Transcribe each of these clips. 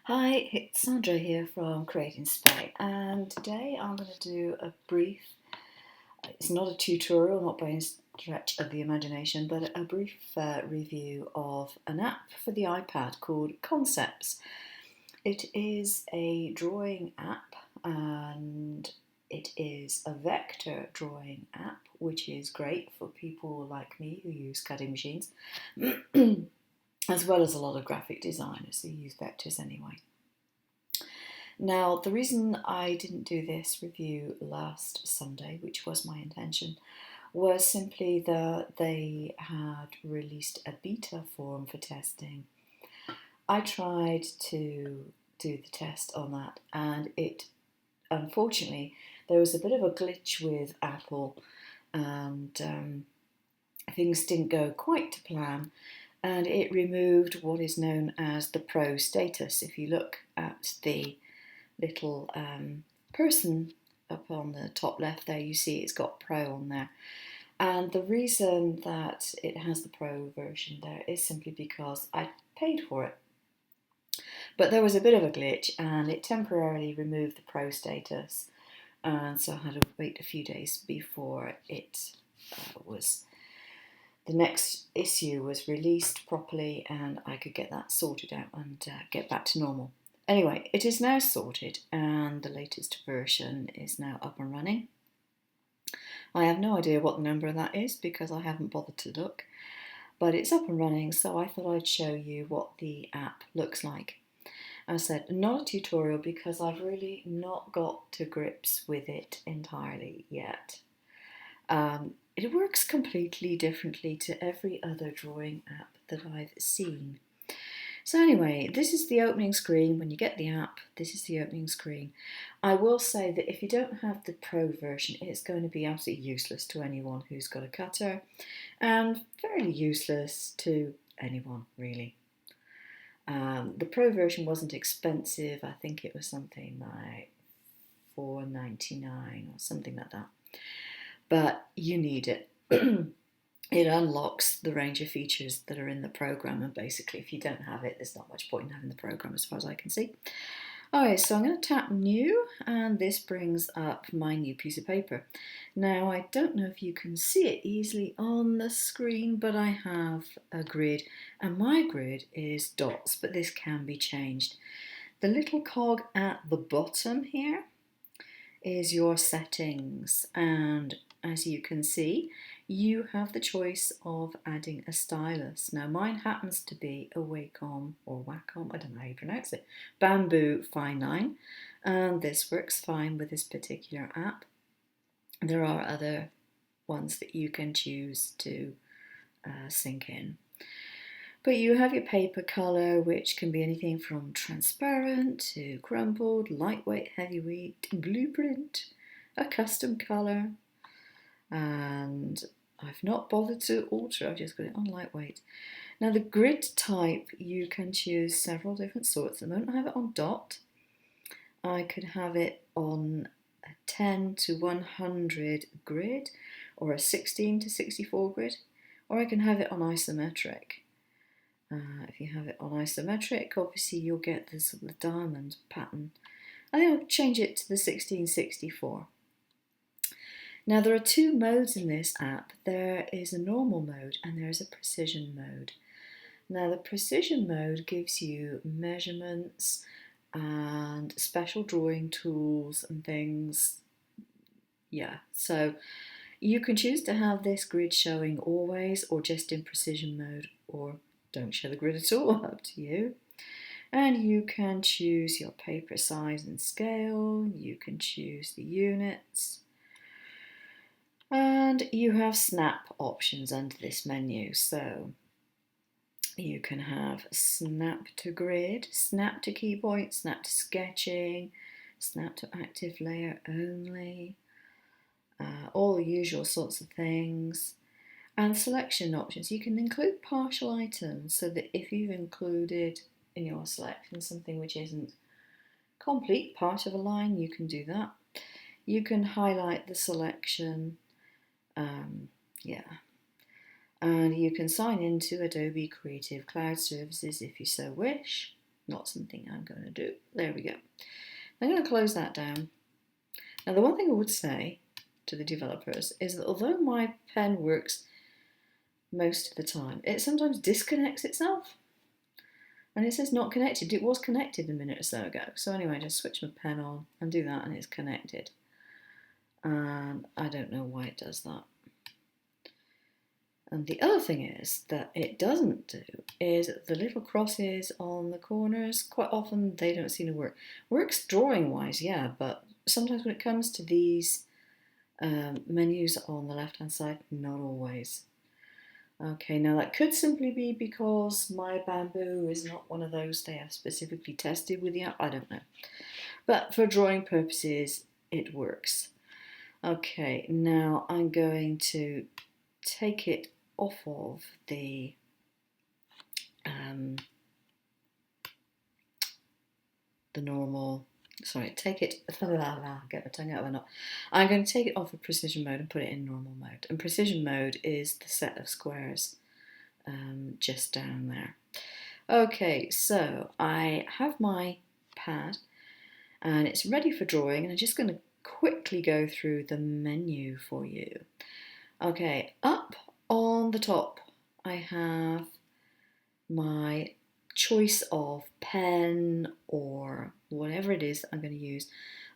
Hi, it's Sandra here from Creating Spay, and today I'm going to do a brief, it's not a tutorial, not by any stretch of the imagination, but a brief review of an app for the iPad called Concepts. It is a drawing app and it is a vector drawing app, which is great for people like me who use cutting machines, as well as a lot of graphic designers who use vectors anyway. Now, the reason I didn't do this review last Sunday, which was my intention, was simply that they had released a beta form for testing. I tried to do the test on that, and unfortunately, there was a bit of a glitch with Apple, and things didn't go quite to plan, and it removed what is known as the Pro status. If you look at the little person up on the top left there, you see it's got Pro on there. And the reason that it has the Pro version there is simply because I paid for it. But there was a bit of a glitch and it temporarily removed the Pro status. And so I had to wait a few days before the next issue was released properly and I could get that sorted out and get back to normal. Anyway, it is now sorted and the latest version is now up and running. I have no idea what the number of that is because I haven't bothered to look, but it's up and running, so I thought I'd show you what the app looks like. As I said, not a tutorial because I've really not got to grips with it entirely yet. It works completely differently to every other drawing app that I've seen. So anyway, this is the opening screen. When you get the app, this is the opening screen. I will say that if you don't have the Pro version, it's going to be absolutely useless to anyone who's got a cutter and fairly useless to anyone really. The Pro version wasn't expensive. I think it was something like $4.99 or something like that. But you need it. It unlocks the range of features that are in the program, and basically if you don't have it, there's not much point in having the program as far as I can see. Alright, so I'm going to tap new and this brings up my new piece of paper. Now I don't know if you can see it easily on the screen, but I have a grid and my grid is dots, but this can be changed. The little cog at the bottom here is your settings, and as you can see, you have the choice of adding a stylus. Now mine happens to be a Wacom or Wacom, I don't know how you pronounce it, Bamboo Fine Line, and this works fine with this particular app. There are other ones that you can choose to sync in. But you have your paper colour, which can be anything from transparent to crumpled, lightweight, heavyweight, blueprint, a custom colour, and I've not bothered to alter, I've just got it on lightweight. Now the grid type, you can choose several different sorts. At the moment I have it on dot. I could have it on a 10 to 100 grid, or a 16 to 64 grid, or I can have it on isometric. If you have it on isometric, obviously you'll get this sort of diamond pattern. I think I'll change it to the 1664. Now there are two modes in this app. There is a normal mode and there is a precision mode. Now the precision mode gives you measurements and special drawing tools and things. Yeah, so you can choose to have this grid showing always or just in precision mode, or don't show the grid at all, up to you. And you can choose your paper size and scale, you can choose the units, and you have snap options under this menu. So you can have snap to grid, snap to key point, snap to sketching, snap to active layer only, all the usual sorts of things. And selection options. You can include partial items, so that if you've included in your selection something which isn't complete part of a line, you can do that. You can highlight the selection, and you can sign into Adobe Creative Cloud Services if you so wish. not something I'm going to do. There we go. I'm going to close that down. Now the one thing I would say to the developers is that although my pen works most of the time, it sometimes disconnects itself. And it says not connected. It was connected a minute or so ago. So anyway, I just switch my pen on and do that and it's connected. And I don't know why it does that. And the other thing is that it doesn't do is the little crosses on the corners, quite often they don't seem to work. Works drawing wise, yeah, but sometimes when it comes to these menus on the left hand side, not always. Okay, now that could simply be because my bamboo is not one of those they have specifically tested with the app, I don't know. But for drawing purposes, it works. Okay, now I'm going to take it off of the normal, sorry, take it, get my tongue out of a knot. I'm going to take it off of precision mode and put it in normal mode. And precision mode is the set of squares just down there. Okay, so I have my pad and it's ready for drawing, and I'm just going to quickly go through the menu for you. Okay, up on the top I have my choice of pen or whatever it is that I'm going to use.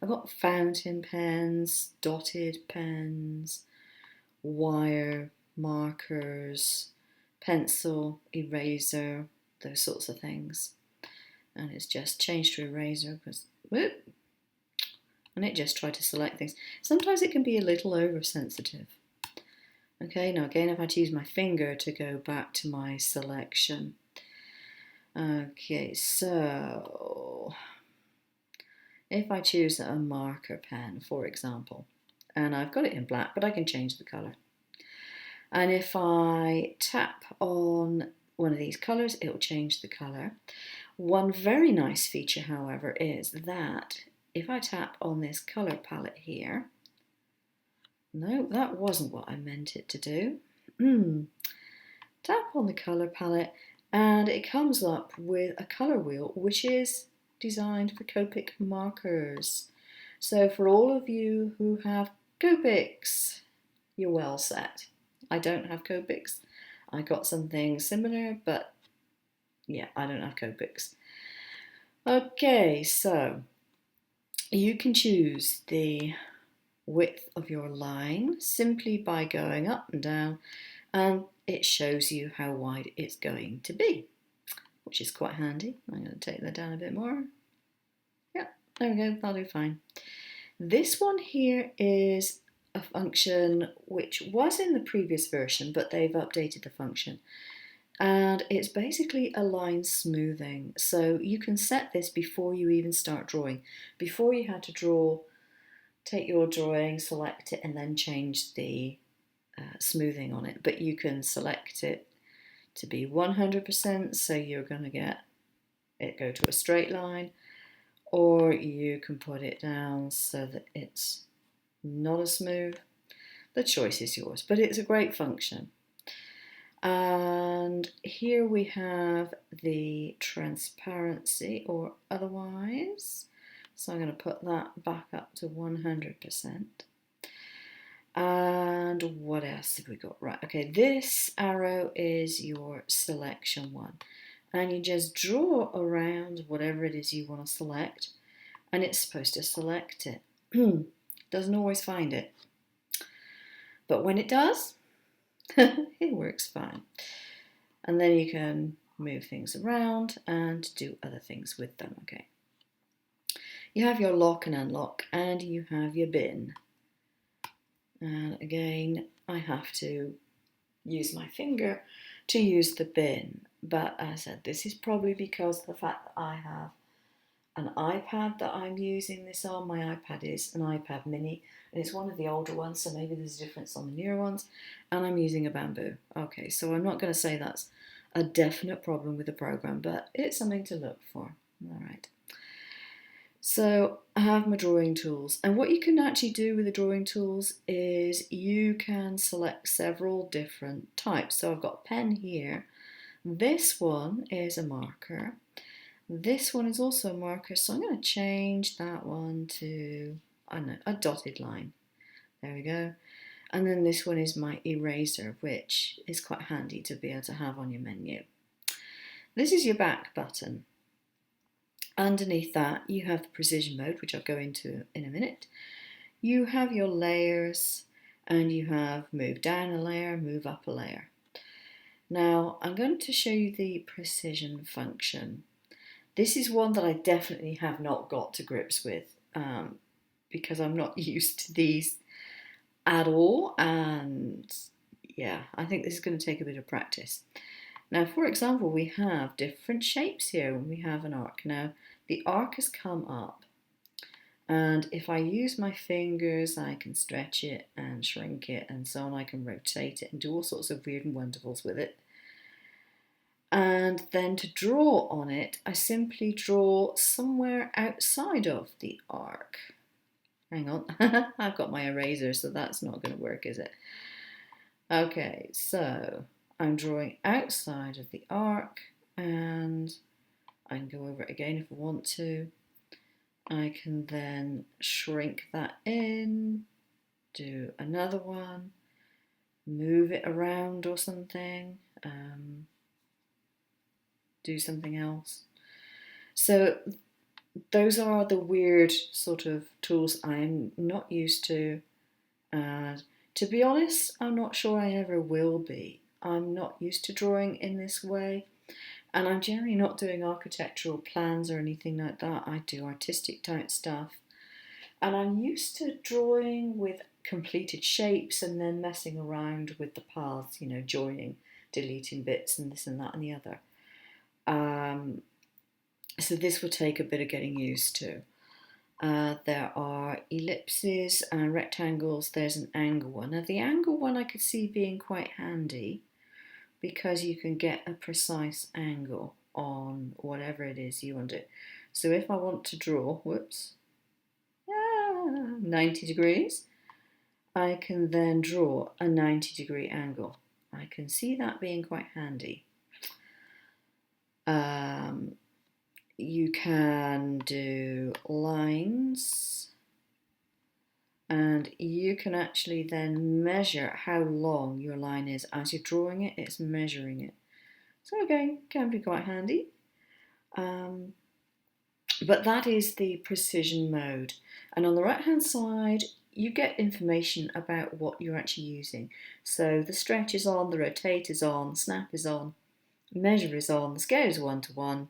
I've got fountain pens, dotted pens, wire, markers, pencil, eraser, those sorts of things. And it's just changed to eraser because, whoop, and it just tried to select things. Sometimes it can be a little oversensitive. Okay, now again, I've had to use my finger to go back to my selection. Okay, so if I choose a marker pen, for example, and I've got it in black, but I can change the colour. And if I tap on one of these colours, it will change the colour. One very nice feature, however, is that if I tap on this colour palette here, no, that wasn't what I meant it to do. Tap on the colour palette and it comes up with a colour wheel which is designed for Copic markers. So for all of you who have Copics, you're well set. I don't have Copics. I got something similar, but yeah, I don't have Copics. Okay, so you can choose the width of your line simply by going up and down, and it shows you how wide it's going to be, which is quite handy. I'm going to take that down a bit more. Yeah, there we go, that'll do fine. This one here is a function which was in the previous version, but they've updated the function. And it's basically a line smoothing. So you can set this before you even start drawing. Before you had to draw, take your drawing, select it, and then change the smoothing on it. But you can select it to be 100%, so you're going to get it go to a straight line, or you can put it down so that it's not as smooth. The choice is yours, but it's a great function. And here we have the transparency or otherwise. So I'm going to put that back up to 100%. And what else have we got? Right, okay, this arrow is your selection one. And you just draw around whatever it is you want to select, and it's supposed to select it. Doesn't always find it. But when it does, it works fine. And then you can move things around and do other things with them, okay. You have your lock and unlock, and you have your bin. And again, I have to use my finger to use the bin. But as I said, this is probably because of the fact that I have an iPad that I'm using this on. My iPad is an iPad mini, and it's one of the older ones, so maybe there's a difference on the newer ones, and I'm using a bamboo. Okay, so I'm not going to say that's a definite problem with the program, but it's something to look for. All right. So I have my drawing tools, and what you can actually do with the drawing tools is you can select several different types. So I've got a pen here. This one is a marker. This one is also a marker, so I'm going to change that one to, I don't know, a dotted line. There we go. And then this one is my eraser, which is quite handy to be able to have on your menu. This is your back button. Underneath that, you have the precision mode, which I'll go into in a minute. You have your layers, and you have move down a layer, move up a layer. Now, I'm going to show you the precision function. This is one that I definitely have not got to grips with because I'm not used to these at all, and yeah, I think this is going to take a bit of practice. Now, for example, we have different shapes here when we have an arc. Now, the arc has come up, and if I use my fingers, I can stretch it and shrink it and so on. I can rotate it and do all sorts of weird and wonderfuls with it. And then to draw on it, I simply draw somewhere outside of the arc. Hang on, I've got my eraser, so that's not going to work, is it? Okay, so I'm drawing outside of the arc, and I can go over it again if I want to. I can then shrink that in, do another one, move it around or something, do something else. So those are the weird sort of tools I'm not used to. To be honest, I'm not sure I ever will be. I'm not used to drawing in this way, and I'm generally not doing architectural plans or anything like that. I do artistic type stuff, and I'm used to drawing with completed shapes and then messing around with the paths, you know, joining, deleting bits and this and that and the other. So this will take a bit of getting used to. There are ellipses and rectangles. There's an angle one. Now the angle one I could see being quite handy because you can get a precise angle on whatever it is you want to do. So if I want to draw, 90 degrees, I can then draw a 90-degree angle. I can see that being quite handy. You can do lines, and you can actually then measure how long your line is. As you're drawing it, it's measuring it. So again, can be quite handy. But that is the precision mode. And on the right hand side, you get information about what you're actually using. So the stretch is on, the rotate is on, snap is on, measure is on, the scale is 1:1,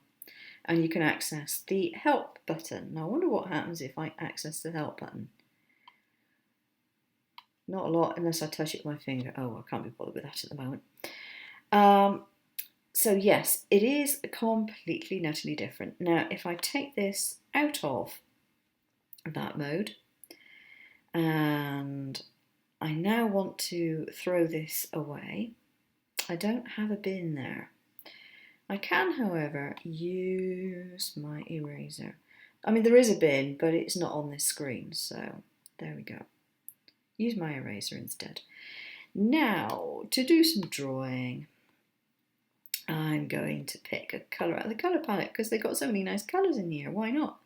and you can access the help button. Now I wonder what happens if I access the help button. Not a lot unless I touch it with my finger. Oh, I can't be bothered with that at the moment. So yes, it is completely and utterly different. Now, if I take this out of that mode, and I now want to throw this away, I don't have a bin there. I can, however, use my eraser. I mean, there is a bin, but it's not on this screen, so there we go. Use my eraser instead. Now, to do some drawing, I'm going to pick a colour out of the colour palette because they've got so many nice colours in here. Why not?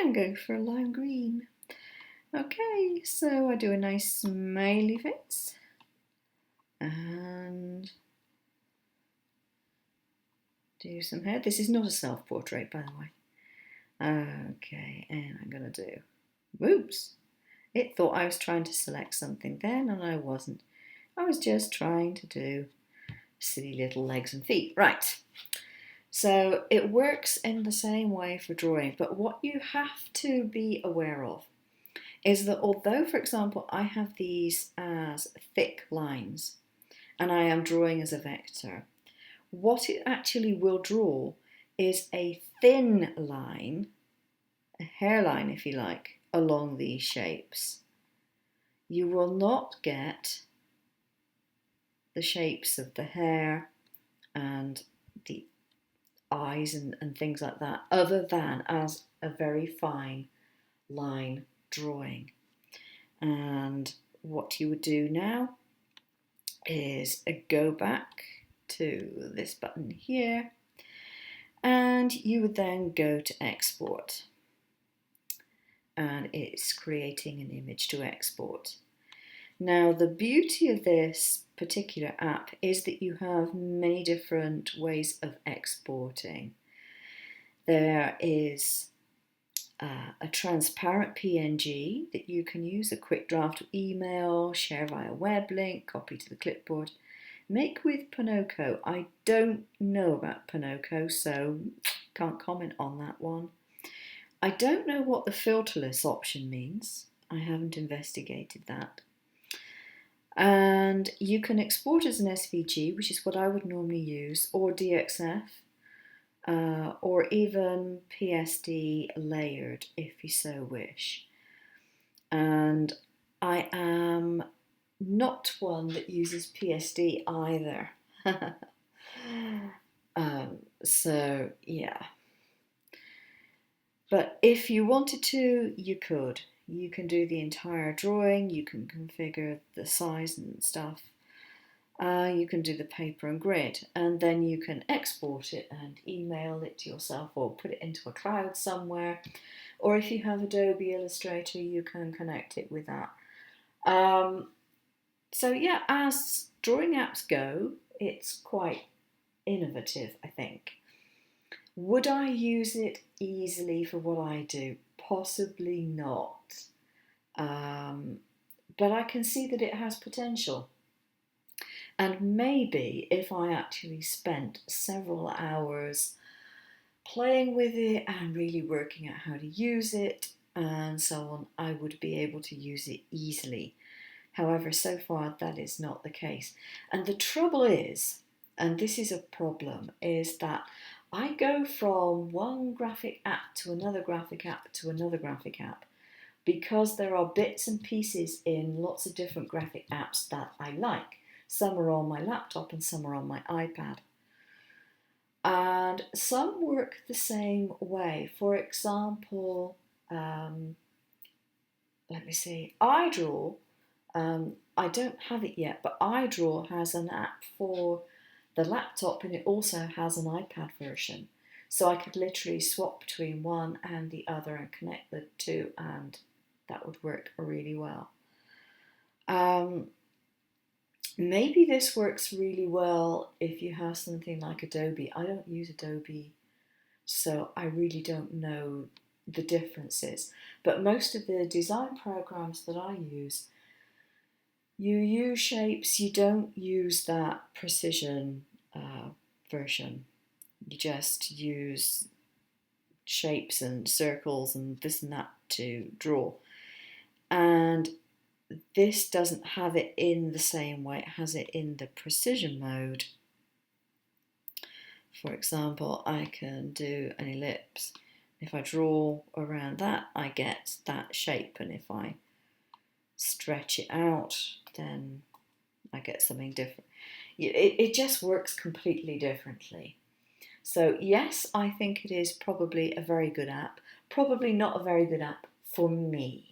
I'm going for a lime green. Okay, so I do a nice smiley face and do some hair. This is not a self-portrait, by the way. Okay, and I'm going to do, whoops, it thought I was trying to select something then and I wasn't. I was just trying to do silly little legs and feet. Right, so it works in the same way for drawing, but what you have to be aware of is that although, for example, I have these as thick lines and I am drawing as a vector, what it actually will draw is a thin line, a hairline if you like, along these shapes. You will not get the shapes of the hair and the eyes and things like that other than as a very fine line drawing. And what you would do now is go back to this button here And you would then go to export, and it's creating an image to export. Now, the beauty of this particular app is that you have many different ways of exporting. There is a transparent PNG that you can use, a quick draft email, share via web link, copy to the clipboard. Make with Pinoco. I don't know about Pinoco, so can't comment on that one. I don't know what the filterless option means. I haven't investigated that. And you can export as an SVG, which is what I would normally use, or DXF, or even PSD layered if you so wish. And I am not one that uses PSD either. So yeah. But if you wanted to, you could. You can do the entire drawing, you can configure the size and stuff. You can do the paper and grid, and then you can export it and email it to yourself or put it into a cloud somewhere. Or if you have Adobe Illustrator, you can connect it with that. So yeah, as drawing apps go, it's quite innovative, I think. Would I use it easily for what I do? Possibly not. But I can see that it has potential. And maybe if I actually spent several hours playing with it and really working out how to use it and so on, I would be able to use it easily. However, so far that is not the case. And the trouble is, and this is a problem, is that I go from one graphic app to another graphic app to another graphic app because there are bits and pieces in lots of different graphic apps that I like. Some are on my laptop and some are on my iPad. And some work the same way. For example, let me see, iDraw, I don't have it yet, but iDraw has an app for the laptop and it also has an iPad version. So I could literally swap between one and the other and connect the two, and that would work really well. Maybe this works really well if you have something like Adobe. I don't use Adobe, so I really don't know the differences. But most of the design programs that I use, you use shapes, you don't use that precision version. You just use shapes and circles and this and that to draw. And this doesn't have it in the same way, it has it in the precision mode. For example, I can do an ellipse. If I draw around that, I get that shape, and if I stretch it out, then I get something different. It just works completely differently. So yes, I think it is probably a very good app. Probably not a very good app for me.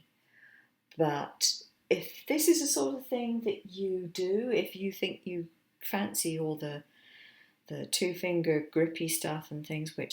But if this is the sort of thing that you do, if you think you fancy all the two-finger grippy stuff and things, which